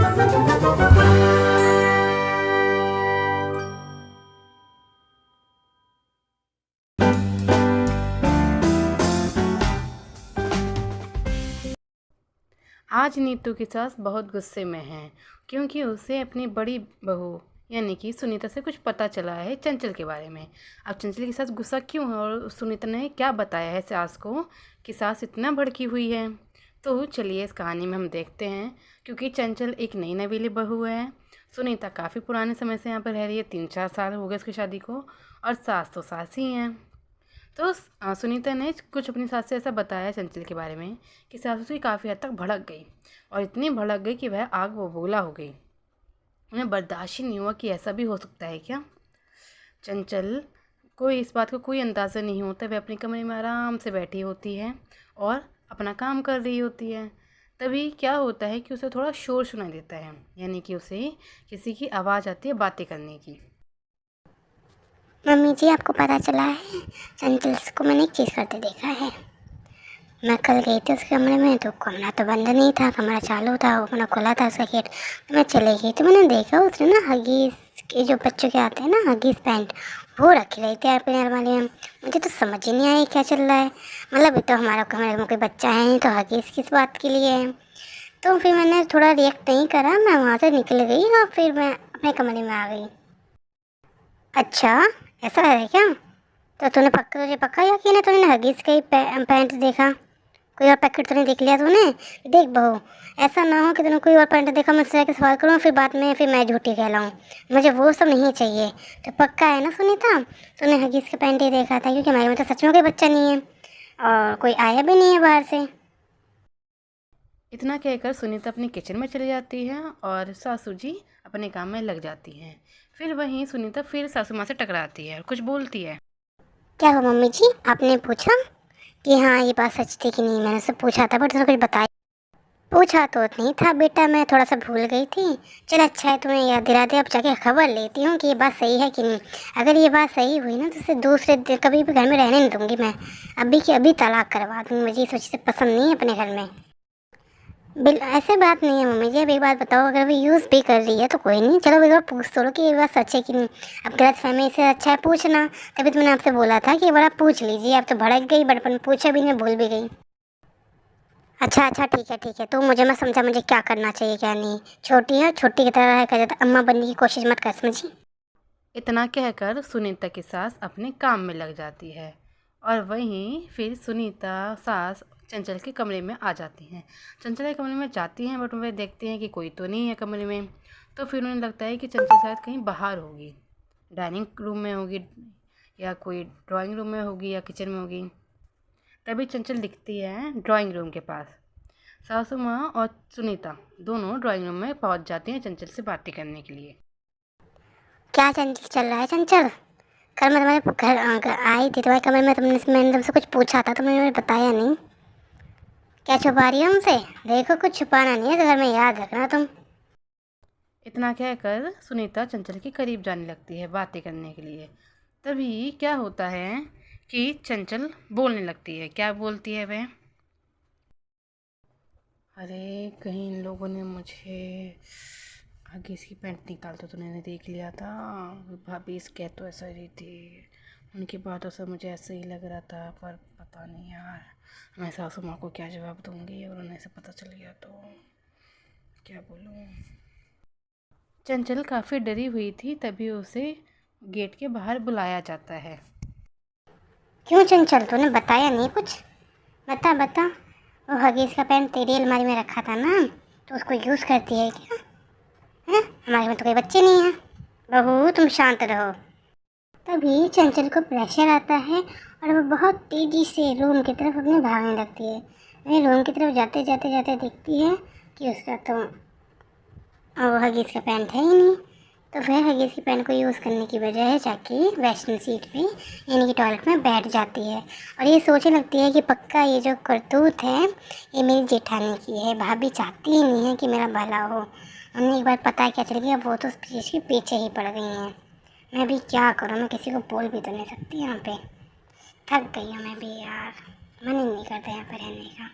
आज नीतू की सास बहुत गुस्से में है क्योंकि उसे अपनी बड़ी बहू यानी कि सुनीता से कुछ पता चला है चंचल के बारे में। अब चंचल की सास गुस्सा क्यों है और सुनीता ने क्या बताया है सास को कि सास इतना भड़की हुई है। तो चलिए इस कहानी में हम देखते हैं। क्योंकि चंचल एक नई नवीली बहू है, सुनीता काफ़ी पुराने समय से यहाँ पर रह रही है, 3-4 साल हो गए उसकी शादी को, और सास तो सास ही हैं। तो सुनीता ने कुछ अपनी सास से ऐसा बताया चंचल के बारे में कि सास उसकी काफ़ी हद तक भड़क गई, और इतनी भड़क गई कि वह आग बबूला हो गई। उन्हें बर्दाश्त ही नहीं हुआ कि ऐसा भी हो सकता है क्या। चंचल को इस बात का कोई अंदाज़ा नहीं होता। वह अपने कमरे में आराम से बैठी होती है और अपना काम कर रही होती है। तभी क्या होता है कि उसे थोड़ा शोर सुनाई देता है, यानी कि उसे किसी की आवाज़ आती है बातें करने की। मम्मी जी, आपको पता चला है, चंचल को मैंने एक चीज़ करते देखा है। मैं कल गई थी उसके कमरे में, तो कमरा तो बंद नहीं था, कमरा चालू था, वो अपना खुला था उसका गेट। तो मैं चली गई तो मैंने देखा उसने ना हगीज़ के जो बच्चों के आते हैं ना, हगीज़ पैंट, वो रखी रही थी अपने अलमारी में। मुझे तो समझ ही नहीं आया क्या चल रहा है। मतलब ये तो हमारा कमरे में कोई बच्चा है नहीं, तो हगीज़ किस बात के लिए है। तो फिर मैंने थोड़ा रिएक्ट नहीं करा, मैं वहाँ से निकल गई और फिर मैं अपने कमरे में आ गई। अच्छा, ऐसा है क्या? तो तुझे पक्का यकीन है तूने हगीज़ का ही पैंट देखा? कोई और पैकेट तो नहीं देख लिया तूने? देख बहू, ऐसा ना हो कि तूने कोई और पैंट देखा, मैं उससे जाके सवाल करूँ, फिर बाद में फिर मैं झूठी कहलाऊँ। मुझे वो सब नहीं चाहिए। तो पक्का है ना सुनीता, तूने हगीज़ का पैंट ही देखा था? क्योंकि हमारे में तो सच में कोई बच्चा नहीं है और कोई आया भी नहीं है बाहर से। इतना कहकर सुनीता अपनी किचन में चली जाती है और सासू जी अपने काम में लग जाती हैं। फिर वहीं सुनीता फिर सासू माँ से टकराती है और कुछ बोलती है। क्या हो मम्मी जी, आपने पूछा कि हाँ ये बात सच थी कि नहीं? मैंने उससे पूछा था बट तूने कुछ बताया। पूछा तो नहीं था बेटा, मैं थोड़ा सा भूल गई थी। चल अच्छा है तुम्हें याद दिला दे, अब जाके खबर लेती हूँ कि ये बात सही है कि नहीं। अगर ये बात सही हुई ना तो उसे दूसरे कभी भी घर में रहने नहीं दूंगी मैं। अभी की अभी तलाक करवा दूँगी। मुझे इस वजह से पसंद नहीं है अपने घर में। ऐसे बात नहीं है मम्मी जी। अब एक बात बताओ, अगर वो यूज़ भी कर रही है तो कोई नहीं, चलो एक बार पूछ तो लो कि ये बात सच है कि नहीं। अब गलत फहमी से अच्छा है पूछना। तभी तो मैंने आपसे बोला था कि एक बार आप पूछ लीजिए। अब तो भड़क गई, बट अपन पूछा भी नहीं, भूल भी गई। अच्छा अच्छा, ठीक है ठीक है। तो मुझे मैं समझा मुझे क्या करना चाहिए क्या नहीं। छोटी है, छोटी की तरह कह जाता, अम्मा बनने की कोशिश मत कर, समझी? इतना कहकर सुनीता की सास अपने काम में लग जाती है और वहीं फिर सुनीता सास चंचल के कमरे में आ जाती हैं। चंचल के कमरे में जाती हैं बट वे देखते हैं कि कोई तो नहीं है कमरे में। तो फिर उन्हें लगता है कि चंचल शायद कहीं बाहर होगी, डाइनिंग रूम में होगी या कोई ड्राइंग रूम में होगी या किचन में होगी। तभी चंचल दिखती है ड्राइंग रूम के पास। सासू माँ और सुनीता दोनों ड्राइंग रूम में पहुँच जाती हैं चंचल से बातें करने के लिए। क्या चंचल चल रहा है चंचल? कल मैं तुम्हारे आई थी तुम्हारे कमरे में, मैंने तुमसे कुछ पूछा था, तुमने मुझे बताया नहीं। क्या छुपा रही है हमसे? देखो कुछ छुपाना नहीं है तो घर में, याद रखना तुम। इतना कहकर सुनीता चंचल के करीब जाने लगती है बातें करने के लिए। तभी क्या होता है कि चंचल बोलने लगती है। क्या बोलती है वह? अरे कहीं इन लोगों ने मुझे आगे इसकी पैंट निकालते तो मैंने देख लिया था। भाभी इस कह तो ऐसा ही थी, उनकी बातों से मुझे ऐसे ही लग रहा था, पर पता नहीं यार मैं सासू माँ को क्या जवाब दूंगी और उन्हें से पता चल गया तो क्या बोलूँ। चंचल काफ़ी डरी हुई थी। तभी उसे गेट के बाहर बुलाया जाता है। क्यों चंचल, तूने बताया नहीं कुछ? बता बता। वो हगीज का पैंट तेरी अलमारी में रखा था ना, तो उसको यूज़ करती है क्या? है, हमारे में तो कोई बच्चे नहीं है। बहू तुम शांत रहो। तभी चंचल को प्रेशर आता है और वो बहुत तेज़ी से रूम की तरफ अपने भागने लगती है। वहीं रूम की तरफ जाते जाते जाते देखती है कि उसका तो वो हगीज़ का पैंट है ही नहीं। तो वह हगीज़ की पैंट को यूज़ करने की बजाय जाके वेस्टर्न सीट पे यानी कि टॉयलेट में बैठ जाती है और ये सोचने लगती है कि पक्का ये जो करतूत है ये मेरी जेठानी की है। भाभी चाहती ही नहीं है कि मेरा भला हो। उन्हें एक बार पता क्या चल गया, वो तो उस चीज़ के पीछे ही पड़ गई हैं। मैं भी क्या करूँ, मैं किसी को बोल भी तो नहीं सकती यहाँ पे। थक गई हूँ मैं भी यार, मन ही नहीं करता यहाँ पे रहने का।